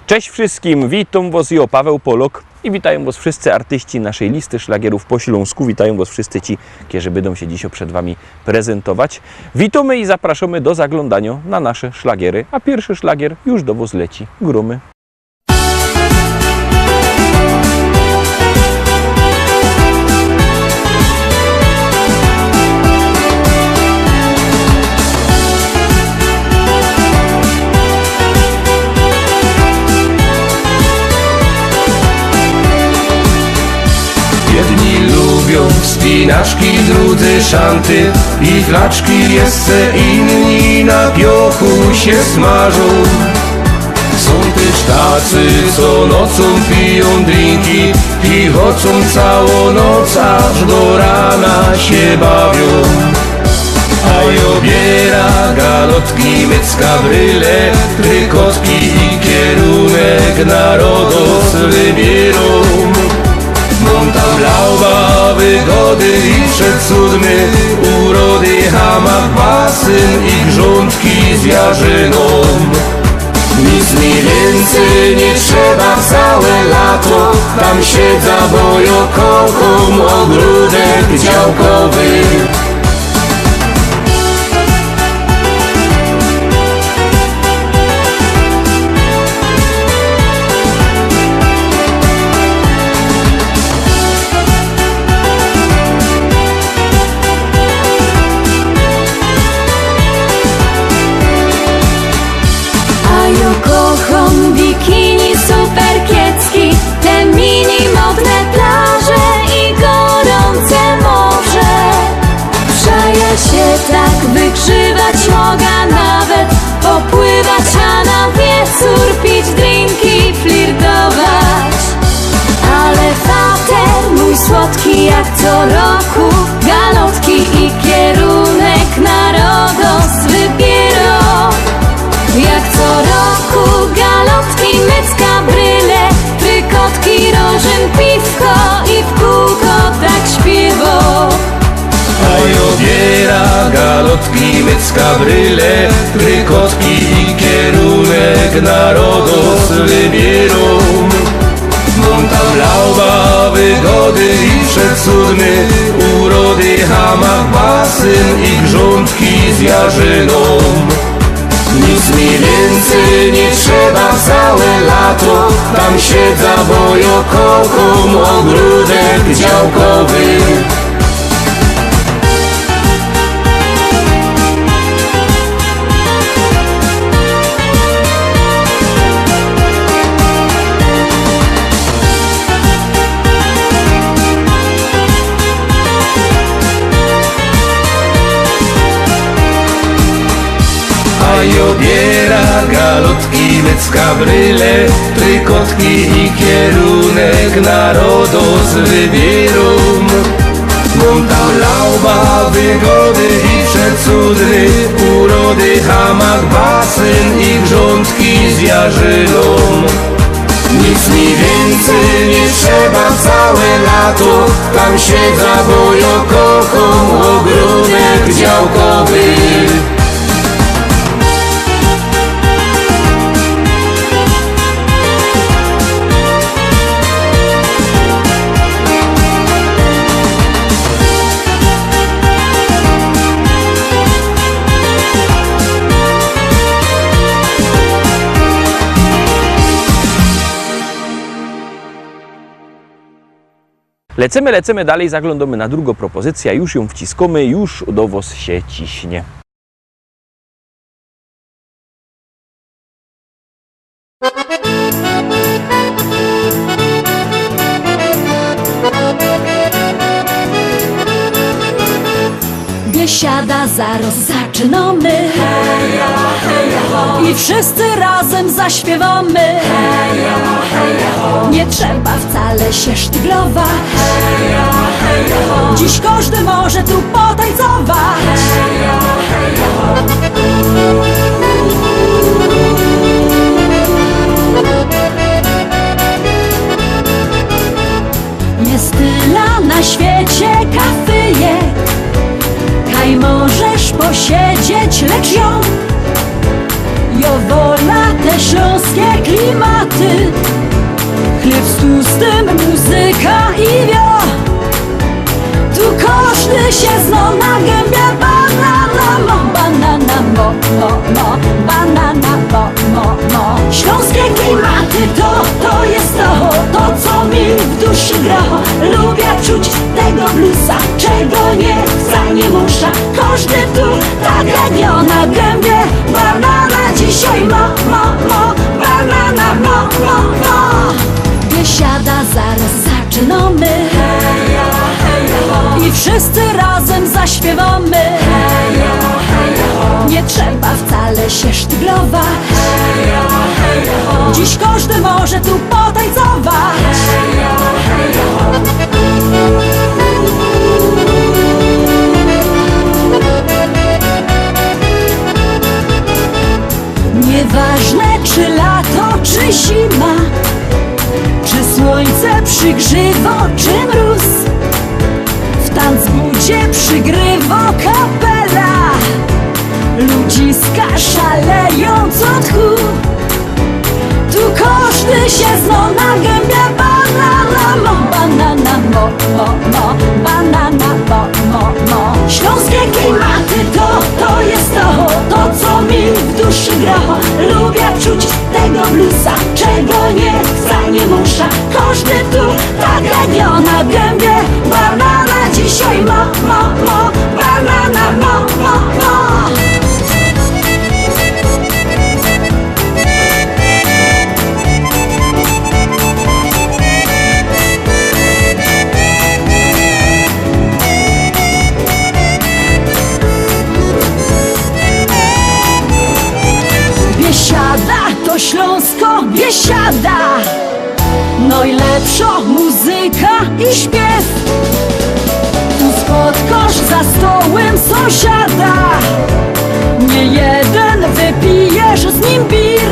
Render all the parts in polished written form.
Cześć wszystkim, witam was ja, Paweł Polok i witają was wszyscy artyści naszej listy szlagierów po śląsku. Witają was wszyscy ci, którzy będą się dzisiaj przed wami prezentować. Witamy i zapraszamy do zaglądania na nasze szlagiery, a pierwszy szlagier już do was leci. Grumy. Jedni lubią spinaczki, drudzy szanty i flaczki, jeszcze inni na piochu się smażą. Są też tacy, co nocą piją drinki i chodzą całą noc, aż do rana się bawią. A obiera galotki, mycka, bryle, trykotki i kierunek na Rodos wybierą. Monta blauwa, wygody i przecudny, urody, hamak, basyn i grządki z jarzyną. Nic mi więcej nie trzeba całe lato, tam siedza, bo ja kocham ogródek działkowy. Kocham bikini superkiecki, te mini modne plaże i gorące morze. Przaja się tak wygrzywać mogę, nawet popływać, a na wieczór pić drinki, flirtować. Ale fater mój słodki jak co roku, galotki i kierunek na Rodos wybierą. Jak co roku galotki, mycka, bryle, trykotki, rożyn, piwko i w kółko tak śpiewo. A obiera galotki, mycka, bryle, trykotki i kierunek na Rodos wybierą. Monta blauwa, wygody i przecudny, urody, hamak, basyn i grządki z jarzyną. Nic mi więcej nie trzeba całe lato, tam siedza, bo ja kocham ogródek działkowy. A obiera galotki, mycka, bryle, trykotki i kierunek na Rodos wybierą. Monta blauwa, wygody i przecudny, urody, hamak, basyn i grządki z jarzyną. Nic mi więcej nie trzeba całe lato, tam siedza, bo ja kocham ogródek działkowy. Lecimy dalej, zaglądamy na drugą propozycję, już ją wciskamy, już do was się ciśnie. Biesiada zaraz zaczynamy, heja, heja, ho. I wszyscy razem zaśpiewamy, heja, heja, ho. Nie trzeba wcale się sztyglować, heja, heja, ho. Dziś każdy może tu potańcować, heja, heja, ho. Jest tyle na świecie kafyjek, kaj możesz posiedzieć, lecz ją jo wola te śląskie klimaty. klimaty. Chleb z tłustym, muzyka i wio. Tu każdy się zno na gębie. Banana mo, banana mo, mo, mo. Banana mo, mo, mo. Śląskie klimaty to jest to co mi w duszy gra. Lubię czuć tego bluesa, czego nie chce, nie muszę. Każdy tu tak jak ja na gębie. Banana dzisiaj mo, mo, mo. Banana mo, mo, mo. Biesiada, zaraz zaczynamy. Heja, heja, ho. I wszyscy razem zaśpiewamy. Heja, heja, ho. Nie trzeba wcale się sztyglować. Heja, heja, ho. Dziś każdy może tu potańcować. Heja, heja, ho. Nieważne czy lato, czy zima, czy słońce przygrzywo, czy mróz, w tanzbudzie przygrywo kapela. Ludziska szalejąc od tchu. Tu każdy się zno na gębie. Banana mo, banana mo, mo, mo. Banana mo, mo, mo. Śląskie klimaty to jest to co mi w duszy gra. Lubię czuć tego bluesa, czego nie chcę, nie muszę. Każdy tu tak jak ja na gębie. Banana dzisiaj mo, mo, mo. Banana mo, mo, mo. Biesiada to Śląsko, biesiada. Najlepsza muzyka i śpiew. Tu spotkasz za stołem sąsiada. Nie jeden wypijesz z nim bir.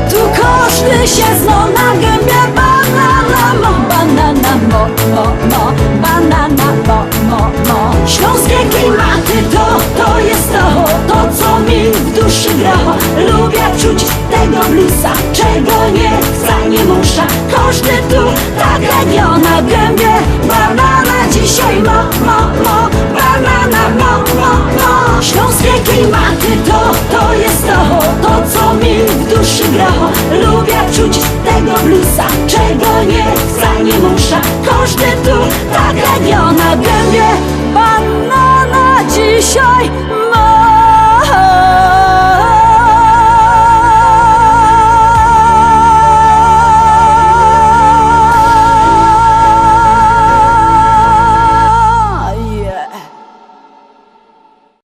Tu każdy się zno na gębie. Banana mo, banana mo, mo, mo. Banana mo, mo, mo. Śląskie klimaty to jest to co mi w duszy gra. Lubię czuć tego bluesa, czego nie chcę, nie muszę. Każdy tu tak jak ja na gębie. Banana dzisiaj mo, mo, mo. Banana mo, mo, mo. Śląskie klimaty to jest to co mi w duszy gra. Lubię czuć tego bluesa, czego nie chcę, nie muszę. Każdy tu tak jak ja na gębie. Banana dzisiaj mo.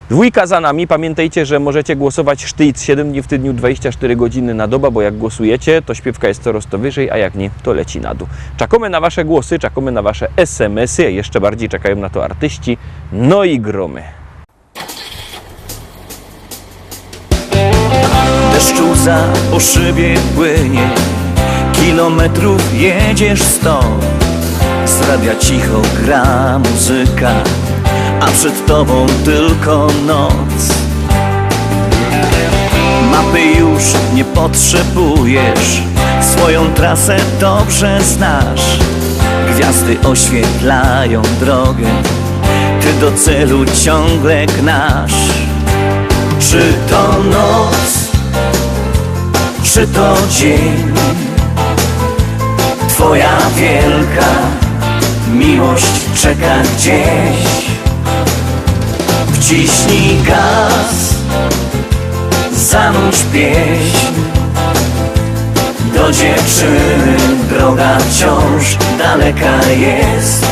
Dwójka za nami. Pamiętajcie, że możecie głosować sztyc 7 dni w tygodniu, 24 godziny na dobę, bo jak głosujecie, to śpiewka jest coraz to wyżej, a jak nie, to leci na dół. Czekamy na wasze głosy, czekamy na wasze SMS-y, a jeszcze bardziej czekają na to artyści, no i gromy. Deszczu po szybie płynie, kilometrów jedziesz 100. Z radia cicho gra muzyka, a przed tobą tylko noc. Mapy już nie potrzebujesz, swoją trasę dobrze znasz. Gwiazdy oświetlają drogę, ty do celu ciągle gnasz. Czy to noc, czy to dzień, twoja wielka miłość czeka gdzieś. Wciśnij gaz, zanurz pieśń. Do dziewczyny droga wciąż daleka jest.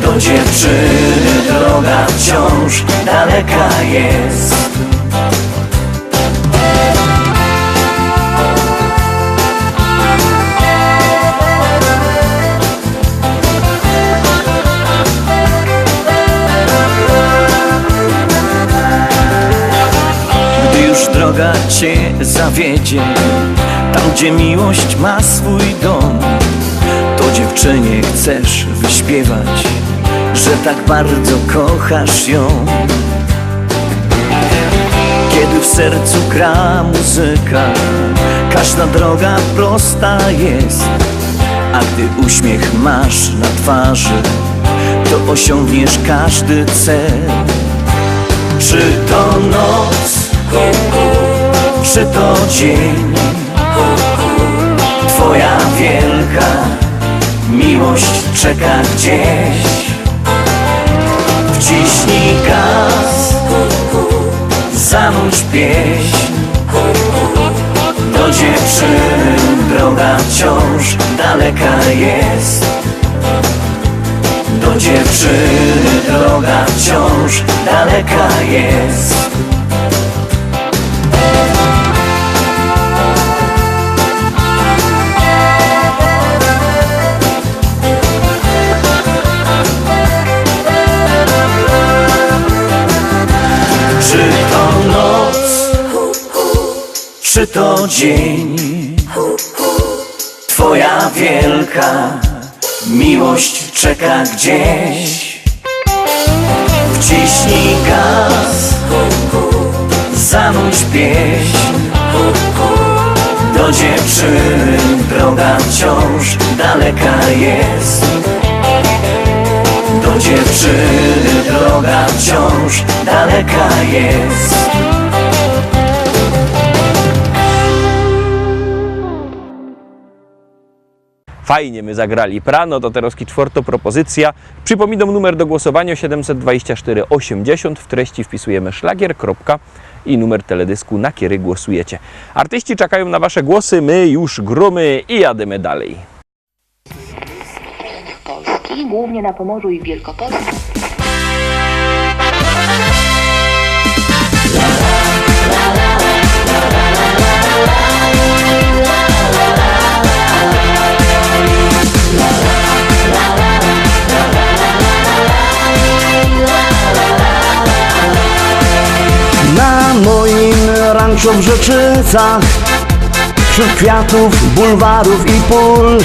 Do dziewczyny droga wciąż daleka jest. Droga cię zawiedzie, tam gdzie miłość ma swój dom, to dziewczynie chcesz wyśpiewać, że tak bardzo kochasz ją. Kiedy w sercu gra muzyka, każda droga prosta jest. A gdy uśmiech masz na twarzy, to osiągniesz każdy cel. Czy to noc, czy to dzień, twoja wielka miłość czeka gdzieś. Wciśnij gaz, zanudź pieśń. Do dziewczyny droga wciąż daleka jest. Do dziewczyny droga wciąż daleka jest. Czy to noc, czy to dzień, twoja wielka miłość czeka gdzieś. Wciśnij gaz, zanudź pieśń. Do dziewczyny droga wciąż daleka jest. Do dziewczyny droga wciąż daleka jest. Fajnie my zagrali prano, to teraz czwarta propozycja. Przypominam numer do głosowania 724 80. W treści wpisujemy szlagier, kropka i numer teledysku, na który głosujecie. Artyści czekają na wasze głosy, my już gromy i jademy dalej. Polski, głównie na Pomorzu i w Wielkopolsce. Na moim ranczu w Rzeczycach, wśród kwiatów, bulwarów i pól,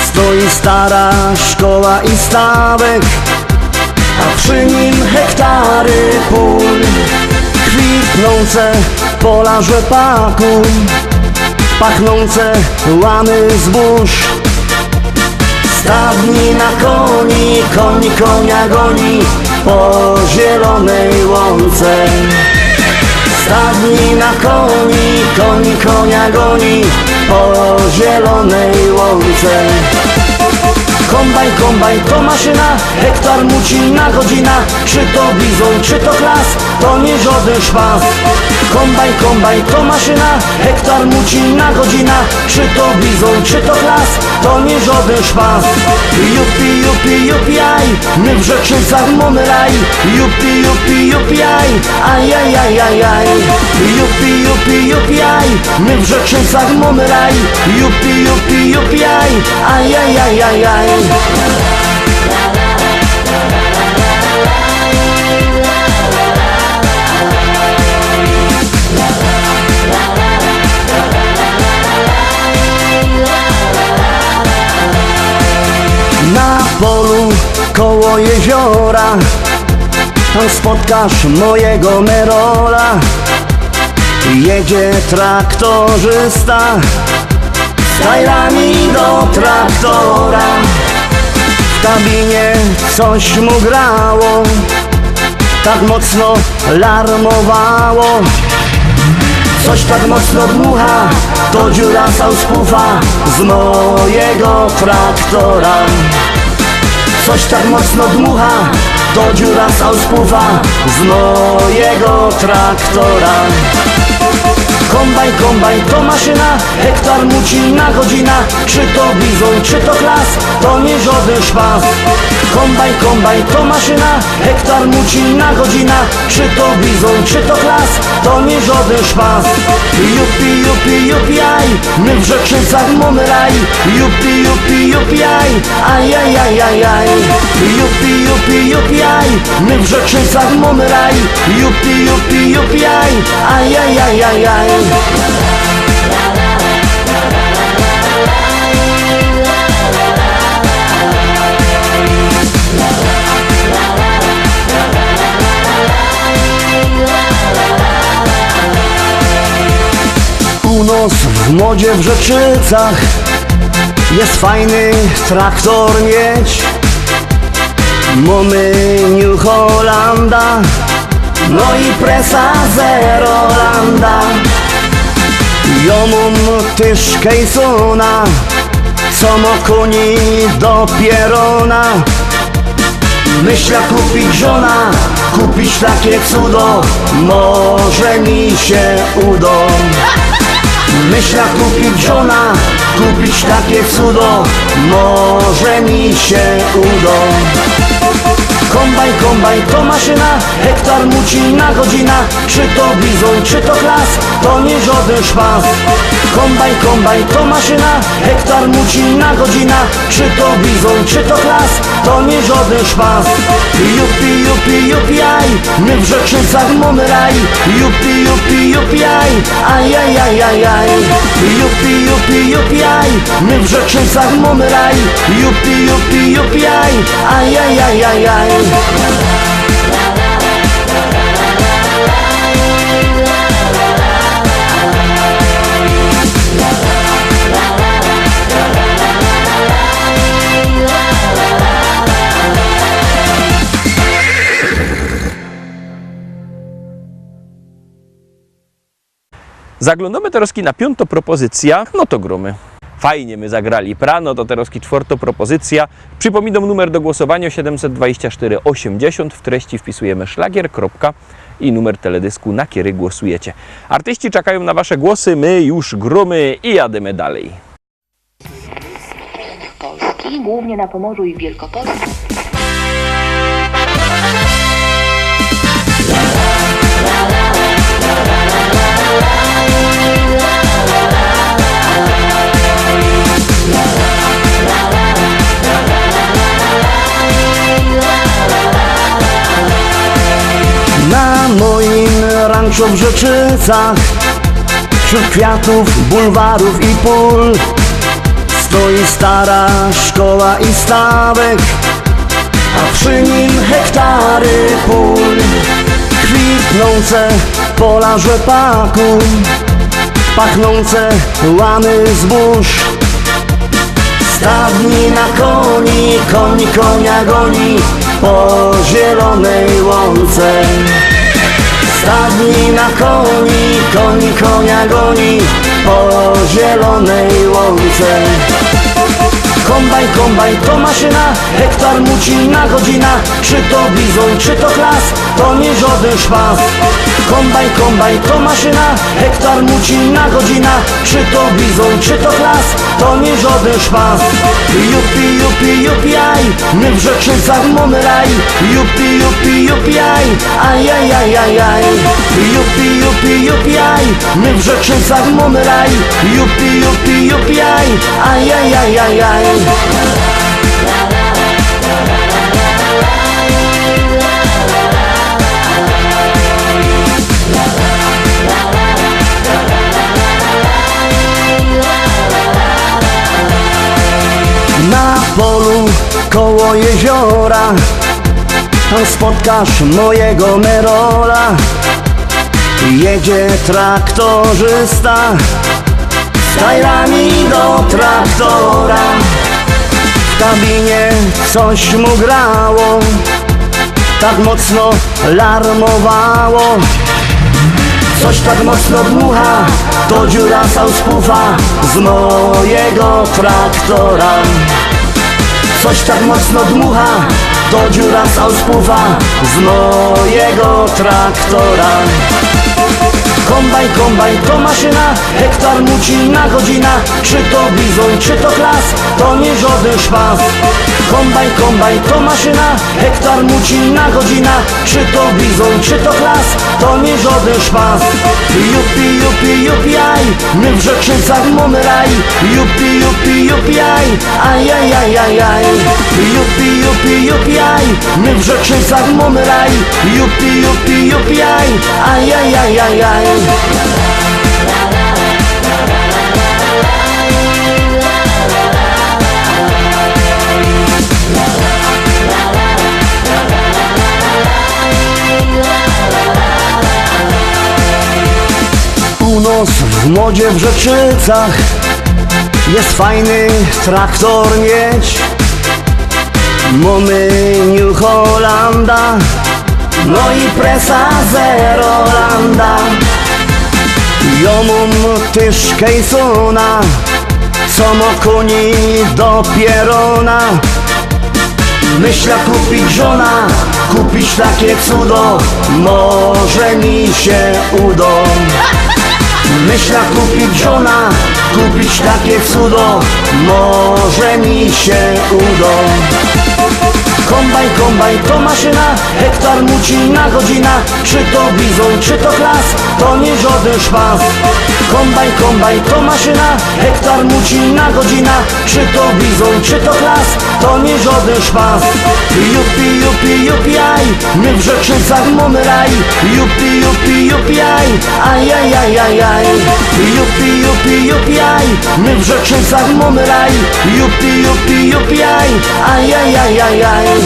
stoi stara szkoła i stawek, a przy nim hektary pól. Kwitnące pola rzepaku, pachnące łany zbóż. Stadnina koń konia goni po zielonej łące. Stadnina koń konia goni po zielonej łące. Kombajn to maszyna, hektar muci na godzina. Czy to bizon, czy to klas, to nie żaden szpas. Kombajn to maszyna, hektar muci na godzina. Czy to bizon, czy to klas, to nie żaden szpas. Jupi, aj, my w Rzeczycach mamy raj. Jupi, aj, aj. Jupi, aj, my w Rzeczycach mamy raj. Jupi, aj. Na polu koło jeziora tam spotkasz mojego Merola. Jedzie traktorzysta z tajlami do traktora. W kabinie coś mu grało, tak mocno larmowało. Coś tak mocno dmucha, to dziura sauspufa z mojego traktora. Coś tak mocno dmucha, to dziura sauspufa z mojego traktora. Kombajn to maszyna, hektar muci na godzina. Czy to bizon, czy to klas, to nie żaden szpas. Kombajn to maszyna, hektar muci na godzina. Czy to bizon, czy to klas, to nie żaden szpas. Jupi, aj, my w Rzeczycach mamy raj. Jupi, aj, aj. Jupi, aj, my w Rzeczycach mamy raj. Jupi, aj. modzie w Rzeczycach jest fajny traktor mieć. Mamy New Hollanda, no i presa Zerolanda. Ja mam też Kejsona, co ma koni do pierona. Myślę kupić żona, kupić takie cudo, może mi się uda. Myślę kupić żona, kupić takie cudo, może mi się uda. Kombajn, kombajn to maszyna, hektar muci na godzina. Czy to bizon, czy to klas, to nie żaden szpas. Kombajn, kombajn to maszyna, hektar muci na godzina. Czy to bizon, czy to klas, to nie żaden szpas. Jupi, jupi, jupi, aj, my w Rzeczycach mamy raj. Jupi, jupi, jupi, aj, aj, aj, aj, aj, aj. Jupi, jupi, jupi, aj, my w Rzeczycach mamy raj. Jupi, jupi, jupi, aj, aj, aj, aj, aj, aj. Zaglądamy teraz na piątą propozycja, no to gromy. Fajnie my zagrali prano, to teraz czwarta propozycja. Przypominam numer do głosowania 724 80. W treści wpisujemy szlagier, kropka i numer teledysku, na który głosujecie. Artyści czekają na wasze głosy, my już gromy i jademy dalej. Polski, głównie na Pomorzu i w Wielkopolsce. Na moim ranczu w Rzeczycach, wśród kwiatów, bulwarów i pól, stoi stara szkoła i stawek, a przy nim hektary pól. Kwitnące pola rzepaku, pachnące łany zbóż. Stadni na koni, koni konia goni po zielonej łące. Stadni na koni, koni konia goni po zielonej łące. Kombajn, kombajn to maszyna, hektar muci na godzina. Czy to bizon, czy to klas, to nie żaden szpas. Kombajn, kombajn to maszyna, hektar muci na godzina. Czy to bizon, czy to klas, to nie żaden szpas. Jupi, jupi, jupi, aj, my w Rzeczycach mamy raj. Jupi, jupi, jupi, aj, aj, aj, aj, aj, aj. Jupi, jupi, jupi, aj, my w Rzeczycach mamy raj. Jupi, jupi, jupi, aj, aj, aj, aj, aj, aj. Na polu koło jeziora tam spotkasz mojego Merola. Jedzie traktorzysta z tajrami do traktora. W kabinie coś mu grało, tak mocno larmowało. Coś tak mocno dmucha, to dziura sauspufa z mojego traktora. Coś tak mocno dmucha, to dziura sauspufa z mojego traktora. Kombajn, kombajn to maszyna, hektar muci na godzina. Czy to bizon, czy to klas, to nie żaden szpas. Kombajn, kombajn to maszyna, hektar muci na godzina. Czy to bizon, czy to klas, to nie żaden szpas. Jupi, jupi, jupi, aj, my w Rzeczycach mamy raj. Jupi, jupi, jupi, aj, aj, aj, aj, aj, aj. Jupi, jupi, jupi, aj, my w Rzeczycach mamy raj. Jupi, jupi, jupi, aj, aj, aj, aj, aj, aj. Północ w modzie w Rzeczycach jest fajny traktor mieć. Mamy New Hollanda, no i presa Zerolanda. Ja mam też Kejsona, co ma koni do pierona. Myślę kupić żona, kupić takie cudo, może mi się uda. Myślę kupić żona, kupić takie cudo, może mi się uda. Kombajn, kombajn to maszyna, hektar muci na godzina. Czy to bizon, czy to klas, to nie żaden szpas. Kombajn, kombajn to maszyna, hektar muci na godzina. Czy to bizon, czy to klas, to nie żaden szpas. Jupi, jupi, jupi, aj, my w Rzeczycach mamy raj. Jupi, jupi, jupi, aj, aj, aj, aj, aj, aj. Jupi, jupi, jupi, aj, my w Rzeczycach mamy raj. Jupi, jupi, jupi, aj, aj, aj, aj, aj, aj.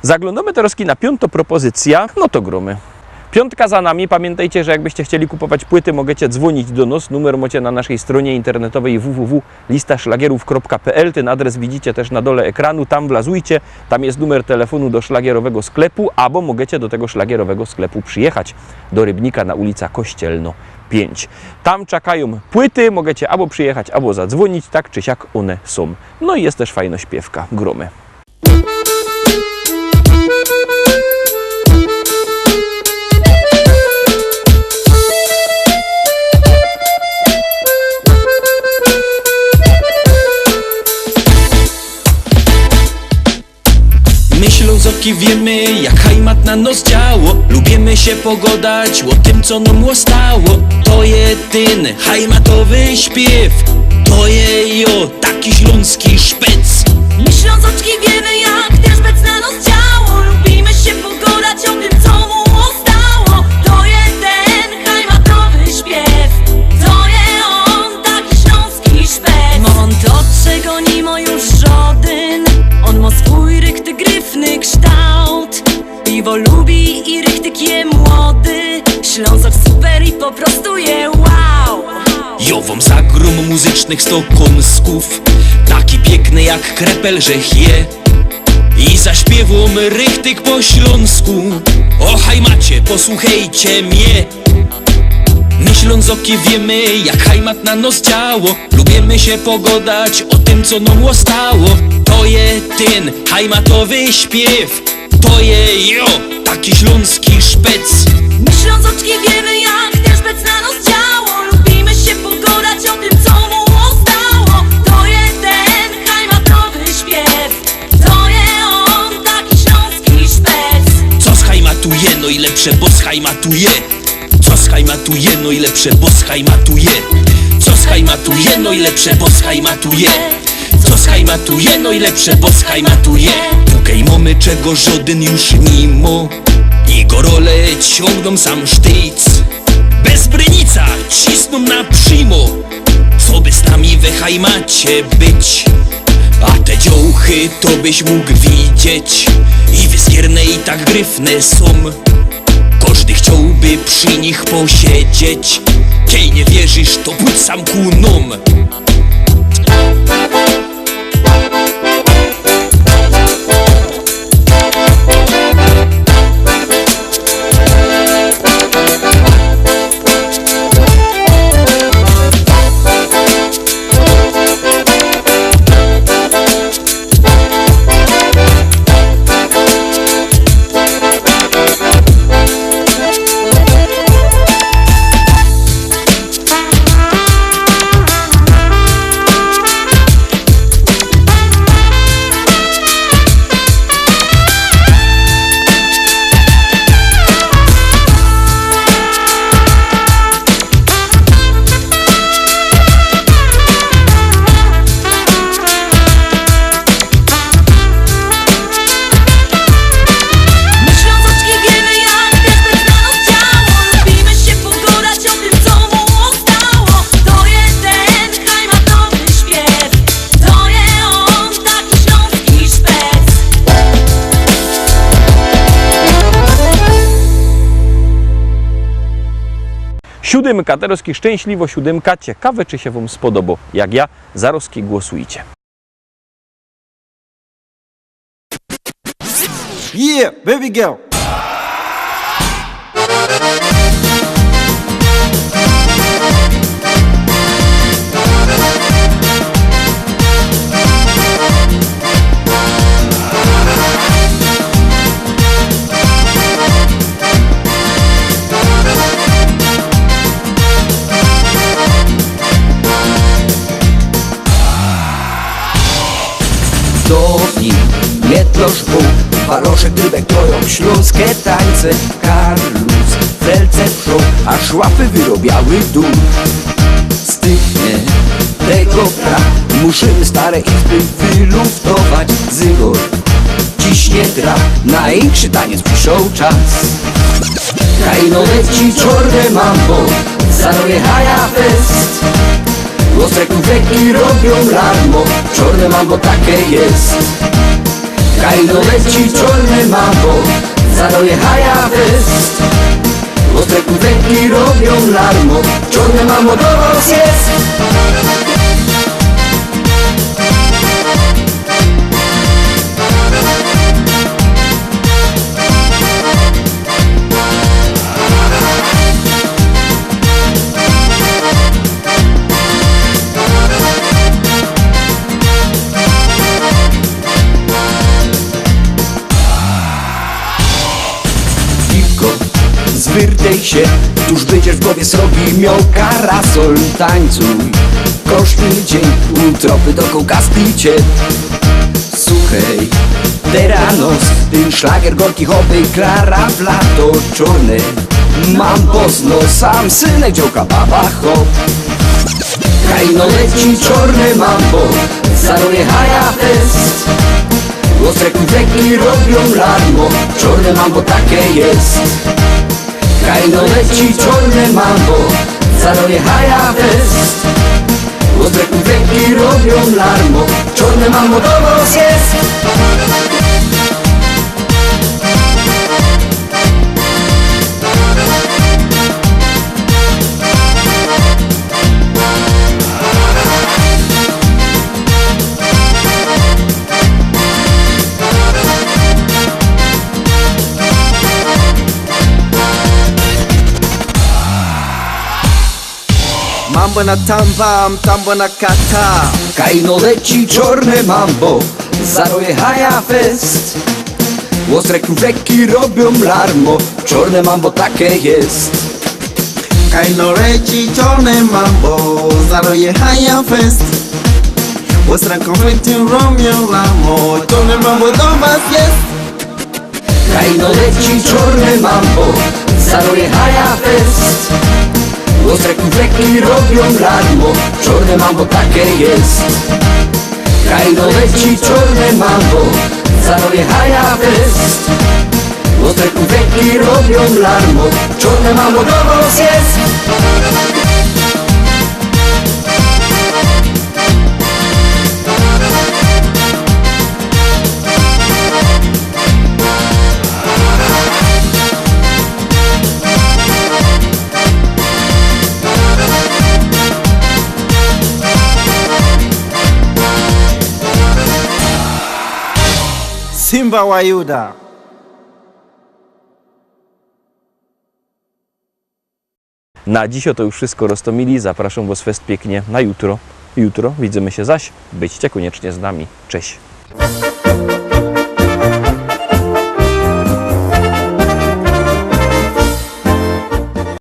Zaglądamy teraz na piątą propozycja, no to gromy. Piątka za nami. Pamiętajcie, że jakbyście chcieli kupować płyty, możecie dzwonić do nas. Numer macie na naszej stronie internetowej www.listaszlagierów.pl. Ten adres widzicie też na dole ekranu. Tam wlazujcie. Tam jest numer telefonu do szlagierowego sklepu, albo możecie do tego szlagierowego sklepu przyjechać do Rybnika na ulica Kościelno 5. Tam czekają płyty. Możecie albo przyjechać, albo zadzwonić. Tak czy siak one są. No i jest też fajna śpiewka. Gromy. My Ślązoki wiemy, jak hajmat na nos działo. Lubimy się pogodać o tym, co nam stało. To jedyny hajmatowy śpiew, to je jo, taki śląski szpec. My Ślązoczki wiemy, jak ten szpec na nos działo. Lubimy się pogodać o tym, co mu stało. To jeden hajmatowy śpiew, to je on, taki śląski szpec. Ma on to, czego nie ma już żaden. On ma swój rychty, gryfny kształt. Piwo lubi i rychtyk je młody. Ślązok super i po prostu je wow. Jo wam zagrom muzycznych stokąsków, taki piękny jak krepel, że je. I zaśpiewam rychtyk po śląsku. O hajmacie, posłuchajcie mnie. My Ślązoki wiemy, jak hajmat na nos działo. Lubimy się pogodać o tym, co nam stało. To je ten hajmatowy śpiew, to je jo, taki śląski szpec. My Ślązoczki wiemy, jak ten szpec na nos działo. Lubimy się pogodać o tym, co mu stało. To jeden hajmatowy śpiew, to je on, taki śląski szpec. Co schajmatuje, no i lepsze, bo schajmatuje. Co schajmatuje, no i lepsze, bo schajmatuje. Co schajmatuje, no i lepsze, bo schajmatuje. Co schajmatuje, no i lepsze, bo schajmatuje. Tukej mamy czego żaden już mimo. I gorole ciągną sam sztyc. Bez brynica cisną na przymo. Co by z nami we hajmacie być? A te dziołchy to byś mógł widzieć. I wyskierne i tak gryfne są. Każdy chciałby przy nich posiedzieć. Kiej nie wierzysz, to pójdź sam ku nom. 7, Taroski szczęśliwo 7. Ciekawe, czy się Wam spodoba. Jak ja, zaroski głosujcie. Yeah, baby girl. Dobi, Mietlosz, Bóg, Paloszek, Rybek, Toją, śląskie tańce, Karlus, Felce, Przód, aż łapy wyrobiały dół. Styknie tego pra, musimy stare izby wyluftować. Zygor ciśnie traf, największy taniec przyszł czas. Kajno leci czorne mambo, zaroje haja fest. Ostre kufeki robią larmo, czorne mambo takie jest. Kajno leci czorne mambo, zaroje haja fest. Ostre kufeki robią larmo, czorne mambo do was jest. Zwyrtej się, tuż będziesz w głowie srogi miał karasol. Tańcuj, kosztny dzień, tropy do kołkaspicie. Suchej, teranos, ten szlagier gorki hobby, Klara w lato czorne. Mam pozno, sam synek dziołka baba hop. Kajno leci czorne mambo, zaroje haja fest. Ostre kufeki robią larmo, czorne mambo takie jest. Kajno leci czorne mambo, zaroje haja fest. Ostre kufeki robią larmo, czorne mambo do was jest. Mambo na tambam, tambo na kata. Kajno leci czorne mambo, zaroje haja fest. Ostre kufeki robią larmo, czorne mambo takie jest. Kajno leci czorne mambo, zaroje haja fest. Ostre konfetti robią larmo, czorne mambo do was jest. Kajno leci czorne mambo, zaroje haja fest. Ostre kufeki robią larmo, czorne mambo takie jest. Kajno leci czorne mambo, zaroje haja fest. Ostre kufeki robią larmo, czorne mambo do was jest. Simba Wayuda. Na dziś to już wszystko, Rostomili. Zapraszam Was fest pięknie na jutro. Jutro widzimy się zaś. Byćcie koniecznie z nami. Cześć.